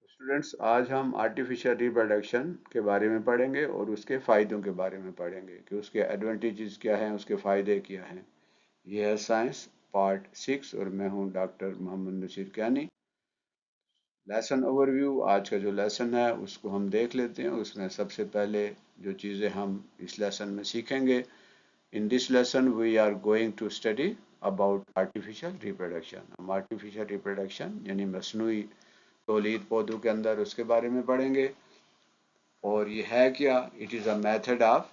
Students, आज हम artificial reproduction के बारे में पढ़ेंगे और उसके फ़ायदों के बारे में पढ़ेंगे कि उसके एडवांटेजेस क्या हैं, उसके फ़ायदे क्या हैं। यह है साइंस पार्ट 6 और मैं हूं डॉक्टर मोहम्मद नसीर कैनी। लेसन ओवरव्यू, आज का जो लेसन है उसको हम देख लेते हैं। उसमें सबसे पहले जो चीज़ें हम इस लेसन में सीखेंगे, in this lesson we are going to study about artificial reproduction. हम आर्टिफिशियल रिप्रोडक्शन यानी मसनूई तौलीद पौधों के अंदर उसके बारे में पढ़ेंगे। और ये है क्या? It is a method of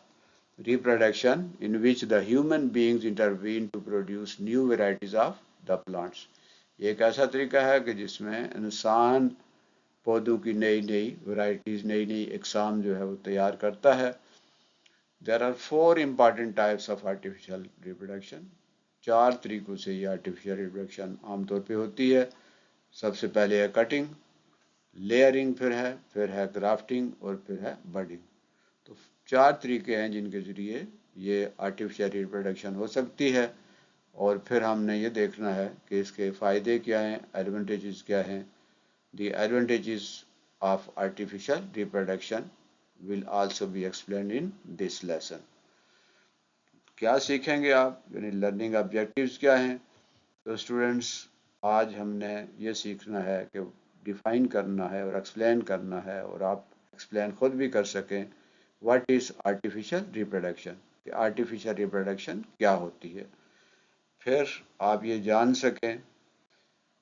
reproduction in which the human beings intervene to produce new varieties of the plants। ये एक ऐसा तरीका है कि जिसमें इंसान पौधों की नई नई वैरायटीज़, नई नई इकसाम जो है वो तैयार करता है। There are four important types of artificial reproduction। चार तरीकों से ये artificial reproduction आमतौर पे होती है। सबसे पहले है कटिंग, लेयरिंग फिर है ग्राफ्टिंग और फिर है बडिंग। तो चार तरीके हैं जिनके ज़रिए ये आर्टिफिशियल रिप्रोडक्शन हो सकती है। और फिर हमने ये देखना है कि इसके फ़ायदे क्या हैं, एडवांटेजेस क्या हैं। The advantages of artificial reproduction will also be explain in this lesson. क्या सीखेंगे आप, यानी लर्निंग ऑब्जेक्टिव्स क्या हैं? तो स्टूडेंट्स, आज हमने ये सीखना है कि डिफ़ाइन करना है और एक्सप्लेन करना है, और आप एक्सप्लेन खुद भी कर सकें व्हाट इज़ आर्टिफिशियल रिप्रोडक्शन, कि आर्टिफिशियल रिप्रोडक्शन क्या होती है। फिर आप ये जान सकें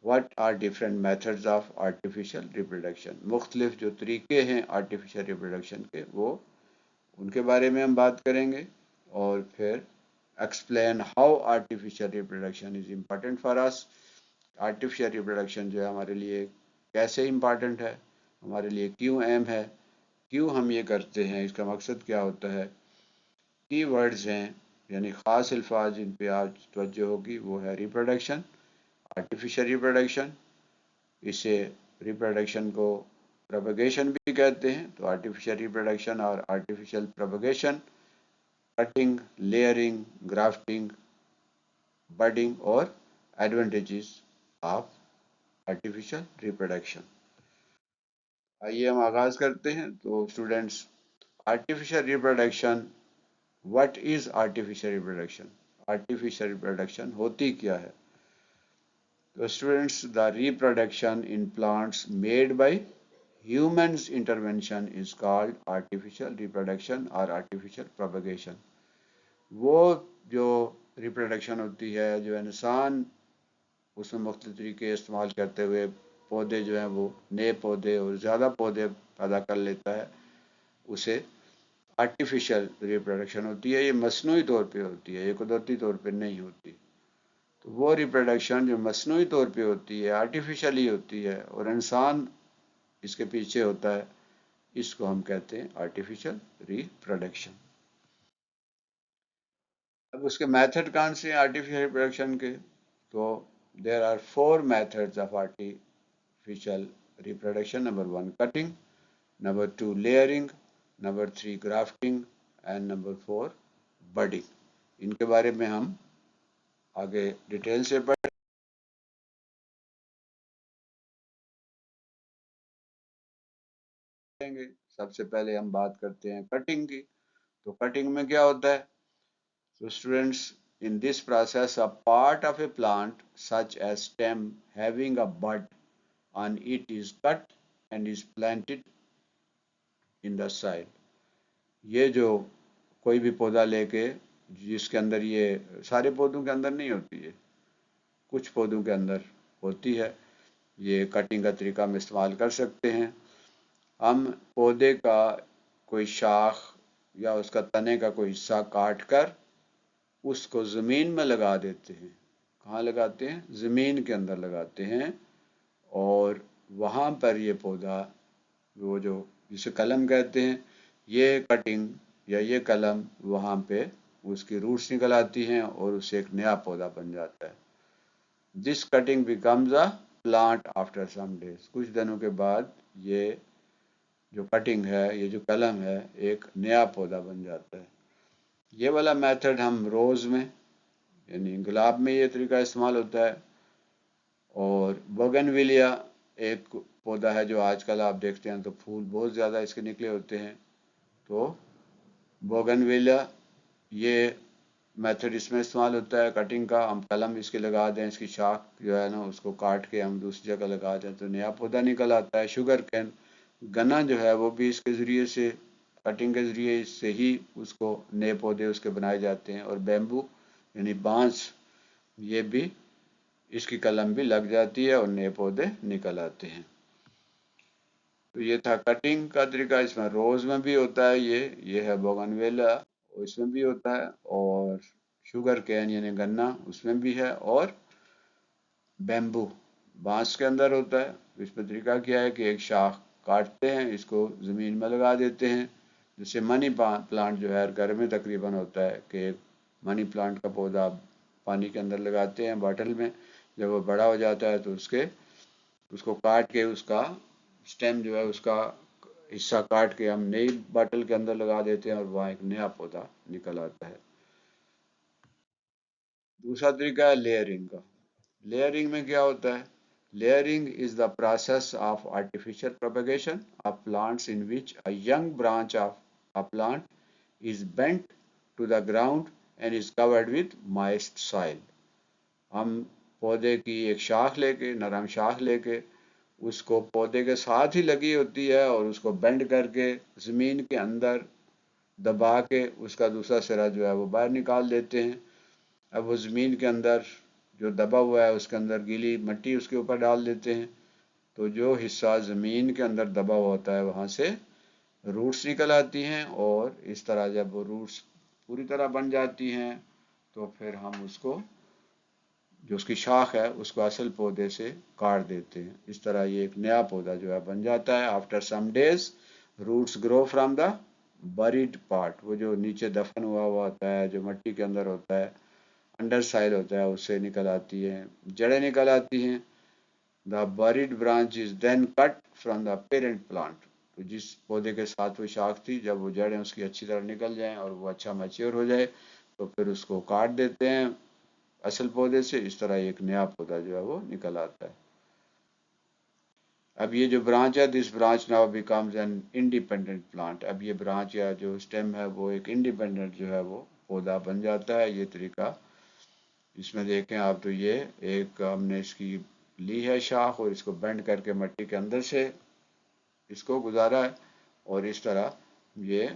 what are different methods of artificial reproduction. मुख्तलिफ जो तरीके हैं आर्टिफिशियल रिप्रोडक्शन के, वो उनके बारे में हम बात करेंगे। और फिर explain how artificial reproduction is important for us. Artificial reproduction जो है हमारे लिए कैसे इम्पॉर्टेंट है, हमारे लिए क्यों अहम है, क्यों हम ये करते हैं, इसका मकसद क्या होता है। की वर्ड्स हैं, यानी ख़ास अल्फाज जिन पे आज तवज्जो होगी, वो है रिप्रोडक्शन, आर्टिफिशियल रिप्रोडक्शन। इसे रिप्रोडक्शन को प्रोपगेशन भी कहते हैं। तो आर्टिफिशियल रिप्रोडक्शन और artificial propagation, cutting, layering, grafting, budding और एडवांटेजेस ऑफ आर्टिफिशियल रिप्रोडक्शन। आइए हम आगाज़ करते हैं। तो students, artificial reproduction, what is artificial reproduction? Artificial reproduction होती क्या है? तो students, the reproduction in plants made by humans intervention is called artificial reproduction और आर्टिफिशियल प्रोपगेशन। वो जो रिप्रोडक्शन होती है, जो इंसान उसमें मुख्तलिफ तरीके इस्तेमाल करते हुए पौधे जो हैं वो नए पौधे और ज़्यादा पौधे पैदा कर लेता है, उसे आर्टिफिशियल रिप्रोडक्शन होती है। ये मसनूई तौर पे होती है, ये कुदरती तौर पे नहीं होती। तो वो रिप्रोडक्शन जो मसनूई तौर पे होती है, आर्टिफिशियली होती है, और इंसान इसके पीछे होता है, इसको हम कहते हैं आर्टिफिशियल रिप्रोडक्शन। अब उसके मेथड कौन से हैं आर्टिफिशियल रिप्रोडक्शन के? तो there are four methods of artificial reproduction. Number 1 cutting, number 2 layering, number 3 grafting and number 4 budding. इनके बारे में हम आगे डिटेल से पढ़ेंगे। सबसे पहले हम बात करते हैं कटिंग की। तो कटिंग में क्या होता है? So students, in this process, a part of a plant such as stem having a bud on it is cut and is planted in the soil। ये जो कोई भी पौधा लेके, जिसके अंदर, ये सारे पौधों के अंदर नहीं होती है, कुछ पौधों के अंदर होती है, ये कटिंग का तरीका हम इस्तेमाल कर सकते हैं। हम पौधे का कोई शाख या उसका तने का कोई हिस्सा काट कर उसको ज़मीन में लगा देते हैं। कहाँ लगाते हैं? ज़मीन के अंदर लगाते हैं। और वहाँ पर ये पौधा, वो जो जिसे कलम कहते हैं, ये कटिंग या ये कलम वहाँ पे उसकी रूट्स निकल आती हैं और उससे एक नया पौधा बन जाता है। This cutting becomes a plant after some days. कुछ दिनों के बाद ये जो कटिंग है, ये जो कलम है, एक नया पौधा बन जाता है। ये वाला मेथड हम रोज़ में, यानी गुलाब में ये तरीका इस्तेमाल होता है। और बोगनविलिया एक पौधा है जो आजकल आप देखते हैं तो फूल बहुत ज़्यादा इसके निकले होते हैं, तो बोगनविला ये मेथड इसमें इस्तेमाल होता है कटिंग का। हम कलम इसके लगा दें, इसकी शाख जो है ना उसको काट के हम दूसरी जगह लगा दें तो नया पौधा निकल आता है। शुगर कैन, गन्ना जो है वो भी इसके ज़रिए से, कटिंग के ज़रिए से ही उसको नए पौधे उसके बनाए जाते हैं। और बैम्बू यानी बांस, ये भी इसकी कलम भी लग जाती है और नए पौधे निकल आते हैं। तो ये था कटिंग का तरीका। इसमें रोज़ में भी होता है, ये है बोगनवेला, इसमें भी होता है, और शुगर कैन यानी गन्ना उसमें भी है, और बैम्बू बांस के अंदर होता है। इसमें तरीका क्या है कि एक शाख काटते हैं, इसको ज़मीन में लगा देते हैं। जैसे मनी प्लांट जो है घर में तकरीबन होता है कि एक मनी प्लांट का पौधा पानी के अंदर लगाते हैं बॉटल में, जब वो बड़ा हो जाता है तो उसको काट के उसका स्टेम जो है उसका हिस्सा काट के हम नई बॉटल के अंदर लगा देते हैं और वहाँ एक नया पौधा निकल आता है। दूसरा तरीका है लेयरिंग का। लेयरिंग में क्या होता है? Layering is the process of artificial propagation of plants in which a young branch of a plant is bent to the ground and is covered with moist soil। हम पौधे की एक शाख लेके, नरम शाख लेके, उसको पौधे के साथ ही लगी होती है और उसको बेंड करके ज़मीन के अंदर दबा के उसका दूसरा सिरा जो है वो बाहर निकाल देते हैं। अब वो ज़मीन के अंदर जो दबा हुआ है उसके अंदर गीली मिट्टी उसके ऊपर डाल देते हैं, तो जो हिस्सा ज़मीन के अंदर दबा हुआ होता है वहाँ से रूट्स निकल आती हैं, और इस तरह जब वो रूट्स पूरी तरह बन जाती हैं तो फिर हम उसको, जो उसकी शाख है, उसको असल पौधे से काट देते हैं। इस तरह ये एक नया पौधा जो है बन जाता है। After some days roots grow from the buried part, वो जो नीचे दफन हुआ हुआ होता है, जो मिट्टी के अंदर होता है, अंडर साइल होता है, उससे निकल आती हैं, जड़ें निकल आती हैं। The buried branch is then cut from the parent plant, तो जिस पौधे के साथ वो शाख थी, जब वो जड़ें उसकी अच्छी तरह निकल जाएं और वो अच्छा मैच्योर हो जाए तो फिर उसको काट देते हैं असल पौधे से। इस तरह एक नया पौधा जो है वो निकल आता है। अब ये जो ब्रांच है, this branch now becomes an independent plant. अब ये ब्रांच या जो स्टेम है वो एक इंडिपेंडेंट जो है वो पौधा बन जाता है। ये तरीका इसमें देखें आप, तो ये एक हमने इसकी ली है शाख और इसको बेंड करके मिट्टी के अंदर से इसको गुजारा है, और इस तरह ये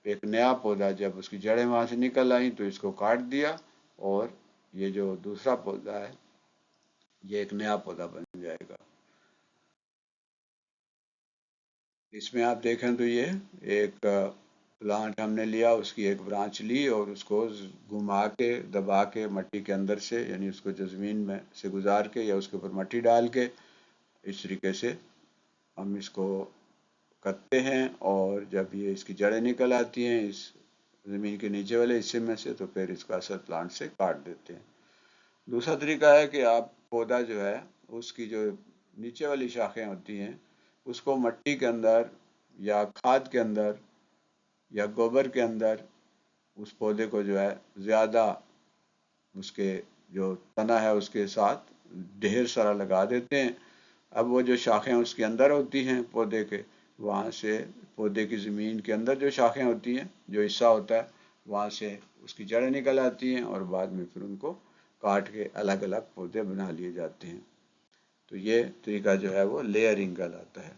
एक नया पौधा, जब उसकी जड़ें वहाँ से निकल आई तो इसको काट दिया, और ये जो दूसरा पौधा है ये एक नया पौधा बन जाएगा। इसमें आप देखें तो ये एक प्लांट हमने लिया, उसकी एक ब्रांच ली और उसको घुमा के दबा के मिट्टी के अंदर से, यानी उसको जो ज़मीन में से गुजार के या उसके ऊपर मिट्टी डाल के इस तरीके से हम इसको करते हैं, और जब ये इसकी जड़ें निकल आती हैं इस ज़मीन के नीचे वाले हिस्से में से, तो फिर इसको असल प्लांट से काट देते हैं। दूसरा तरीका है कि आप पौधा जो है उसकी जो नीचे वाली शाखें होती हैं उसको मिट्टी के अंदर या खाद के अंदर या गोबर के अंदर उस पौधे को जो है ज़्यादा उसके जो तना है उसके साथ ढेर सारा लगा देते हैं। अब वो जो शाखें उसके अंदर होती हैं पौधे के, वहाँ से पौधे की ज़मीन के अंदर जो शाखें होती हैं, जो हिस्सा होता है, वहाँ से उसकी जड़ें निकल आती हैं और बाद में फिर उनको काट के अलग अलग पौधे बना लिए जाते हैं। तो ये तरीका जो है वो लेयरिंग कहलाता है।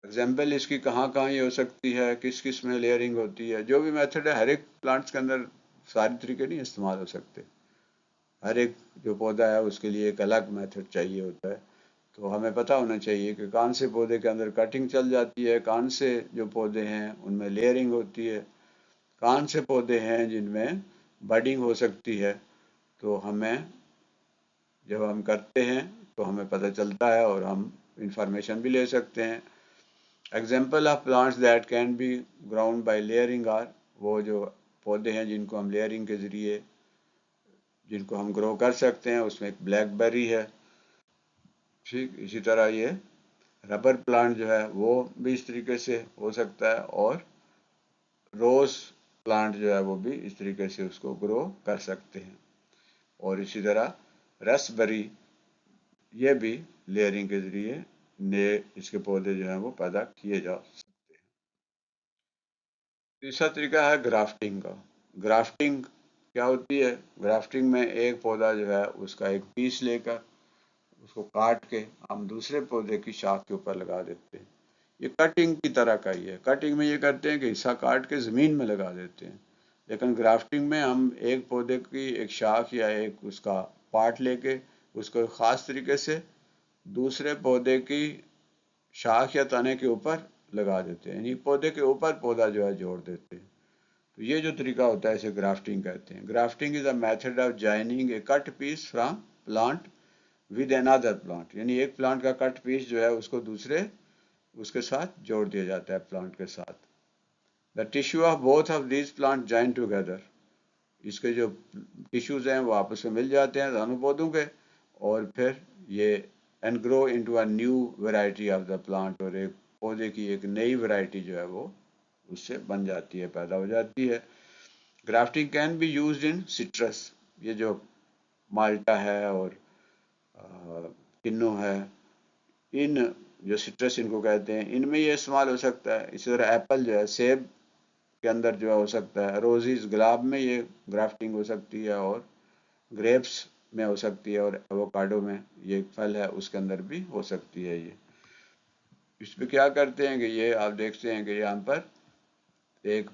एग्जाम्पल इसकी कहाँ कहाँ ये हो सकती है, किस किस में लेयरिंग होती है, जो भी मेथड है, हर एक प्लांट्स के अंदर सारे तरीके नहीं इस्तेमाल हो सकते। हर एक जो पौधा है उसके लिए एक अलग मेथड चाहिए होता है। तो हमें पता होना चाहिए कि कौन से पौधे के अंदर कटिंग चल जाती है, कौन से जो पौधे हैं उनमें लेयरिंग होती है, कौन से पौधे हैं जिनमें बडिंग हो सकती है। तो हमें जब हम करते हैं तो हमें पता चलता है और हम इंफॉर्मेशन भी ले सकते हैं। Example of plants that can be ground by layering are, वो जो पौधे हैं जिनको हम लेयरिंग के ज़रिए जिनको हम ग्रो कर सकते हैं, उसमें एक ब्लैकबेरी है। ठीक इसी तरह ये रबर प्लांट जो है वो भी इस तरीके से हो सकता है, और रोज़ प्लांट जो है वो भी इस तरीके से उसको ग्रो कर सकते हैं। और इसी तरह रसबेरी ये भी लेयरिंग के ज़रिए नए इसके पौधे जो हैं वो पैदा किए जा सकते हैं। तीसरा तरीका है ग्राफ्टिंग का। ग्राफ्टिंग क्या होती है? ग्राफ्टिंग में एक पौधा जो है उसका एक पीस लेकर उसको काट के हम दूसरे पौधे की शाख के ऊपर लगा देते हैं। ये कटिंग की तरह का ही है। कटिंग में ये करते हैं कि हिस्सा काट के ज़मीन में लगा देते हैं, लेकिन ग्राफ्टिंग में हम एक पौधे की एक शाख या एक उसका पार्ट लेके उसको एक ख़ास तरीके से दूसरे पौधे की शाख या तने के ऊपर लगा देते हैं, यानी पौधे के ऊपर पौधा जो है जोड़ देते हैं। तो ये जो तरीका होता है इसे ग्राफ्टिंग कहते हैं। Grafting is a method of joining a cut piece from plant with another plant, यानी एक प्लांट का कट पीस जो है उसको दूसरे उसके साथ जोड़ दिया जाता है प्लांट के साथ। The tissue of both of these plant join together, इसके जो टिश्यूज हैं वो आपस में मिल जाते हैं दोनों पौधों के, और फिर ये and grow into a new variety of the plant, और एक पौधे की एक नई वैरायटी जो है वो उससे बन जाती है, पैदा हो जाती है। Grafting can be used in citrus, ये जो माल्टा है और किन्नू है, इन जो सिट्रस इनको कहते हैं, इनमें ये इस्तेमाल हो सकता है। इसी तरह एप्पल जो है, सेब के अंदर जो है हो सकता है, रोजीज गुलाब में ये ग्राफ्टिंग हो सकती है, और ग्रेप्स में हो सकती है, और एवोकाडो में ये फल है उसके अंदर भी हो सकती है। ये इसमें क्या करते हैं कि ये आप देखते हैं कि यहाँ पर एक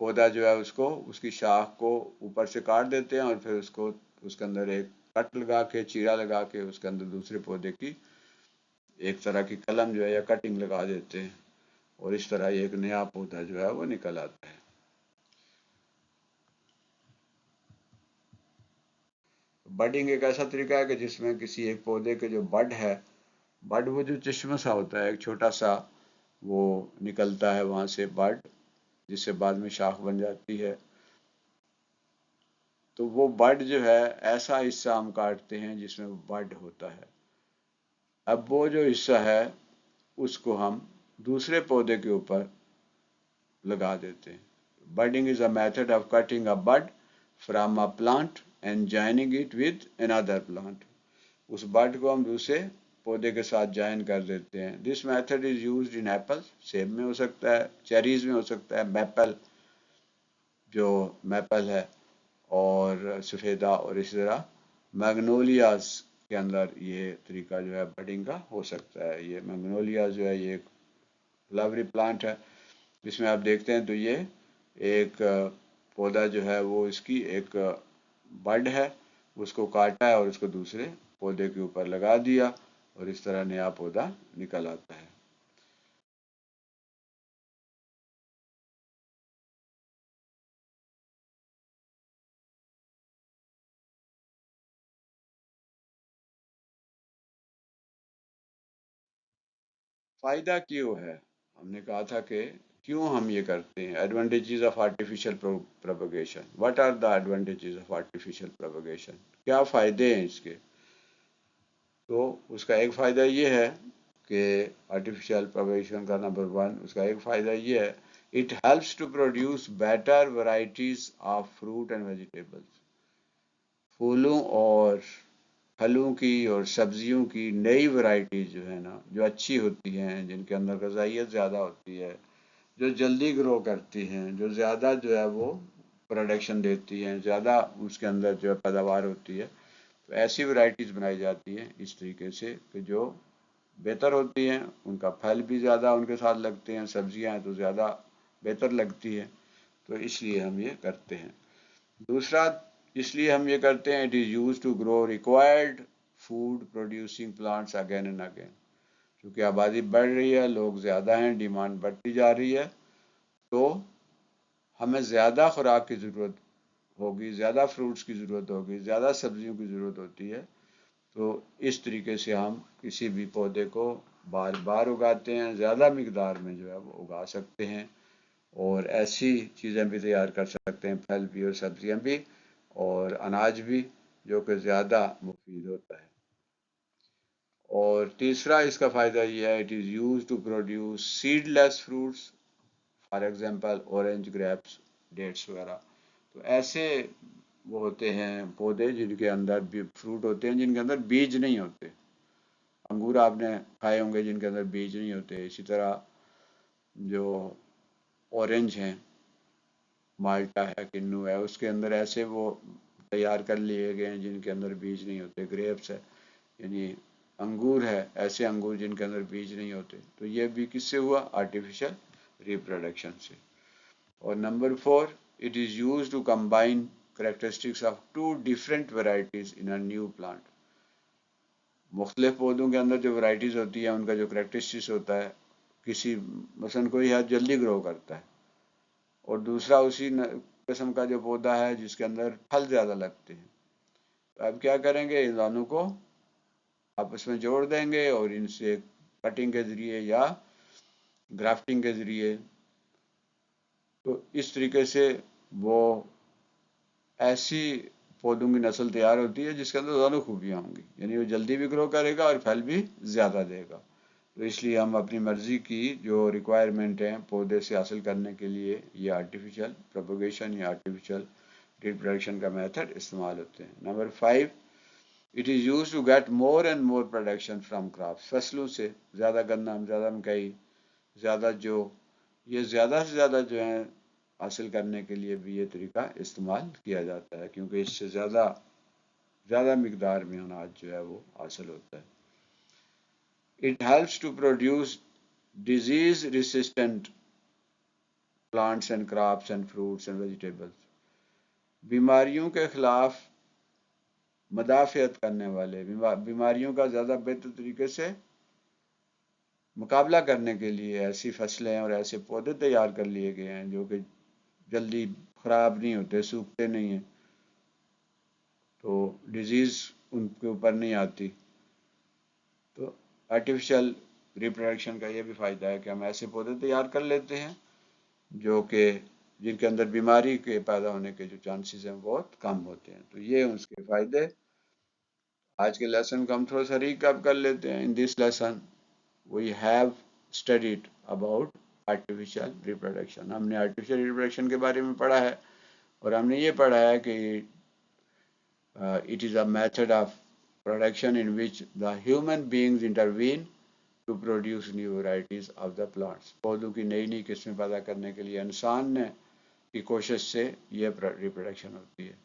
पौधा जो है उसको उसकी शाख को ऊपर से काट देते हैं, और फिर उसको उसके अंदर एक कट लगा के चीरा लगा के उसके अंदर दूसरे पौधे की एक तरह की कलम जो है या कटिंग लगा देते हैं, और इस तरह एक नया पौधा जो है वो निकल आता है। बडिंग एक ऐसा तरीका है कि जिसमें किसी एक पौधे के जो बड है, बड वो जो चश्मा सा होता है एक छोटा सा, वो निकलता है वहां से बड, जिससे बाद में शाख बन जाती है। तो वो बड जो है ऐसा हिस्सा हम काटते हैं जिसमें बड होता है। अब वो जो हिस्सा है उसको हम दूसरे पौधे के ऊपर लगा देते हैं। Budding is a method of cutting a bud from a plant and joining it with another plant, उस बड को हम दूसरे पौधे के साथ ज्वाइन कर देते हैं। This method is used in Apple, सेब में हो सकता है, चेरीज में हो सकता है, मैपल जो मैपल है, और सफ़ेदा, और इसी तरह मैग्नोलियाज के अंदर ये तरीका जो है बडिंग का हो सकता है। ये मैग्नोलिया जो है ये एक फ्लावरी प्लांट है, जिसमें आप देखते हैं तो ये एक पौधा जो है वो इसकी एक बड है, उसको काटा है और उसको दूसरे पौधे के ऊपर लगा दिया, और इस तरह नया पौधा निकल आता है। फायदा क्यों है? हमने कहा था कि क्यों हम ये करते हैं। Advantages of artificial propagation, what are the advantages of artificial propagation, क्या फायदे हैं इसके? तो उसका एक फ़ायदा ये है कि आर्टिफिशियल प्रोपगेशन का नंबर वन उसका एक फ़ायदा ये है, it helps to produce better varieties of fruit and vegetables, फूलों और फलों की और सब्जियों की नई वैरायटीज जो है ना, जो अच्छी होती हैं, जिनके अंदर ग़ज़ाइयत ज़्यादा होती है, जो जल्दी ग्रो करती हैं, जो ज़्यादा जो है वो प्रोडक्शन देती हैं, ज़्यादा उसके अंदर जो है पैदावार होती है, तो ऐसी वैरायटीज़ बनाई जाती हैं इस तरीके से कि जो बेहतर होती हैं, उनका फल भी ज़्यादा उनके साथ लगते हैं, सब्जियां हैं तो ज़्यादा बेहतर लगती हैं, तो इसलिए हम ये करते हैं। दूसरा, इसलिए हम ये करते हैं, it is use to grow required food producing plants again and again, क्योंकि आबादी बढ़ रही है, लोग ज़्यादा हैं, डिमांड बढ़ती जा रही है, तो हमें ज़्यादा खुराक की ज़रूरत होगी, ज़्यादा फ्रूट्स की ज़रूरत होगी, ज़्यादा सब्जियों की ज़रूरत होती है। तो इस तरीके से हम किसी भी पौधे को बार बार उगाते हैं, ज़्यादा मिकदार में जो है वो उगा सकते हैं, और ऐसी चीज़ें भी तैयार कर सकते हैं, फल भी और सब्जियां भी और अनाज भी, जो कि ज़्यादा मुफीद होता है। और तीसरा इसका फ़ायदा ये है, it is use to produce seedless fruits, for example orange, grapes, dates वगैरह। तो ऐसे वो होते हैं पौधे जिनके अंदर भी फ्रूट होते हैं जिनके अंदर बीज नहीं होते, अंगूर आपने खाए होंगे जिनके अंदर बीज नहीं होते, इसी तरह जो ऑरेंज हैं, माल्टा है, किन्नू है, उसके अंदर ऐसे वो तैयार कर लिए गए हैं जिनके अंदर बीज नहीं होते। ग्रेप्स है, यानी अंगूर है, ऐसे अंगूर जिनके अंदर बीज नहीं होते। तो ये भी किससे हुआ? आर्टिफिशियल रिप्रोडक्शन से। और number 4, it is use to combine characteristics of 2 different varieties in a new plant. मुख्तलिफ पौधों के अंदर जो वैराइटीज़ होती है उनका जो करेक्टरिस्टिक्स होता है, किसी मसलन कोई है जल्दी ग्रो करता है और दूसरा उसी किस्म का जो पौधा है जिसके अंदर फल ज़्यादा लगते हैं। तो अब क्या करेंगे, इन दोनों को आपस में जोड़ देंगे और इनसे कटिंग के ज़रिए या ग्राफ्टिंग के ज़रिए, तो इस तरीके से वो ऐसी पौधों की नस्ल तैयार होती है जिसके अंदर दोनों खूबियाँ होंगी, यानी वो जल्दी भी ग्रो करेगा और फल भी ज़्यादा देगा। तो इसलिए हम अपनी मर्ज़ी की जो रिक्वायरमेंट है पौधे से हासिल करने के लिए ये आर्टिफिशियल प्रोपगेशन या आर्टिफिशियल रिप्रोडक्शन का मेथड इस्तेमाल होते हैं। Number 5, it is use to get more and more production from crops. फसलों से ज़्यादा गन्ना, ज़्यादा मकई, ज़्यादा जो ये ज़्यादा से ज़्यादा जो है हासिल करने के लिए भी ये तरीका इस्तेमाल किया जाता है, क्योंकि इससे ज़्यादा ज़्यादा मिकदार में अनाज जो है वो हासिल होता है। It helps to produce disease resistant plants and crops and fruits and vegetables. बीमारियों के खिलाफ मदाफ़ियत करने वाले, बीमारियों का ज़्यादा बेहतर तरीके से मुकाबला करने के लिए ऐसी फसलें और ऐसे पौधे तैयार कर लिए गए हैं जो कि जल्दी ख़राब नहीं होते, सूखते नहीं हैं, तो डिजीज़ उनके ऊपर नहीं आती। तो आर्टिफिशियल रिप्रोडक्शन का ये भी फ़ायदा है कि हम ऐसे पौधे तैयार कर लेते हैं जो कि जिनके अंदर बीमारी के पैदा होने के जो चांसेस हैं बहुत कम होते हैं। तो ये उसके फ़ायदे। आज के लेसन को हम थोड़ा सा रिकैप कर लेते हैं। In this lesson we have studied about artificial reproduction. हमने आर्टिफिशियल रिप्रोडक्शन के बारे में पढ़ा है और हमने ये पढ़ा है कि it is a method of production in which the human beings intervene to produce new varieties of the plants। पौधों की नई नई किस्में पैदा करने के लिए इंसान ने की कोशिश से ये रिप्रोडक्शन होती है।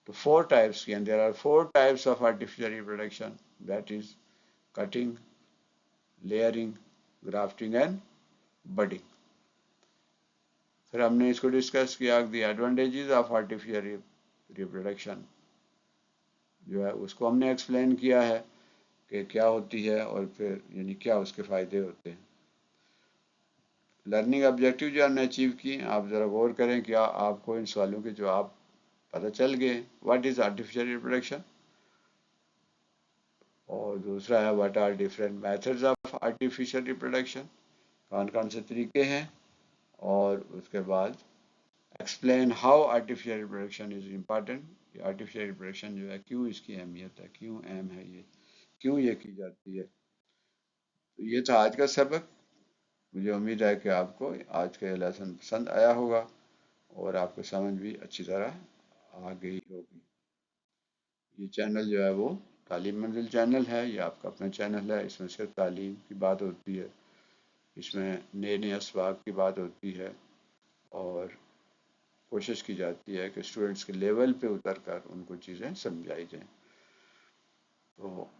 तो 4 टाइप्स की, and there are 4 types of artificial reproduction, that is cutting, layering, grafting and budding। फिर हमने इसको डिस्कस किया the advantages of artificial reproduction, जो है उसको हमने एक्सप्लेन किया है कि क्या होती है और फिर यानी क्या उसके फ़ायदे होते हैं। लर्निंग ऑब्जेक्टिव जो हमने अचीव किए आप ज़रा गौर करें, क्या आपको इन सवालों के जवाब पता चल गए? व्हाट इज़ आर्टिफिशियल रिप्रोडक्शन, और दूसरा है what are different methods of artificial reproduction, कौन कौन से तरीके हैं, और उसके बाद explain how artificial reproduction is important. Artificial reproduction जो है क्यों इसकी अहमियत है, क्यों अहम है, ये क्यों ये की जाती है। तो ये था आज का सबक। मुझे उम्मीद है कि आपको आज का ये लेसन पसंद आया होगा और आपको समझ भी अच्छी तरह आ गई होगी। ये चैनल जो है वो तालीम मंजिल चैनल है, ये आपका अपना चैनल है। इसमें सिर्फ तालीम की बात होती है, इसमें नए नए असबाब की बात होती है और कोशिश की जाती है कि स्टूडेंट्स के लेवल पे उतर कर उनको चीज़ें समझाई जाएँ। तो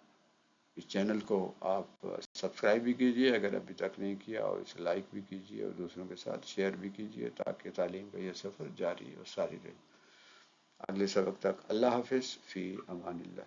इस चैनल को आप सब्सक्राइब भी कीजिए अगर अभी तक नहीं किया, और इसे लाइक भी कीजिए और दूसरों के साथ शेयर भी कीजिए ताकि तालीम का यह सफ़र जारी और सारी रहे। अगले सबक तक अल्लाह हाफिज़, फ़ी अमानिल्लाह।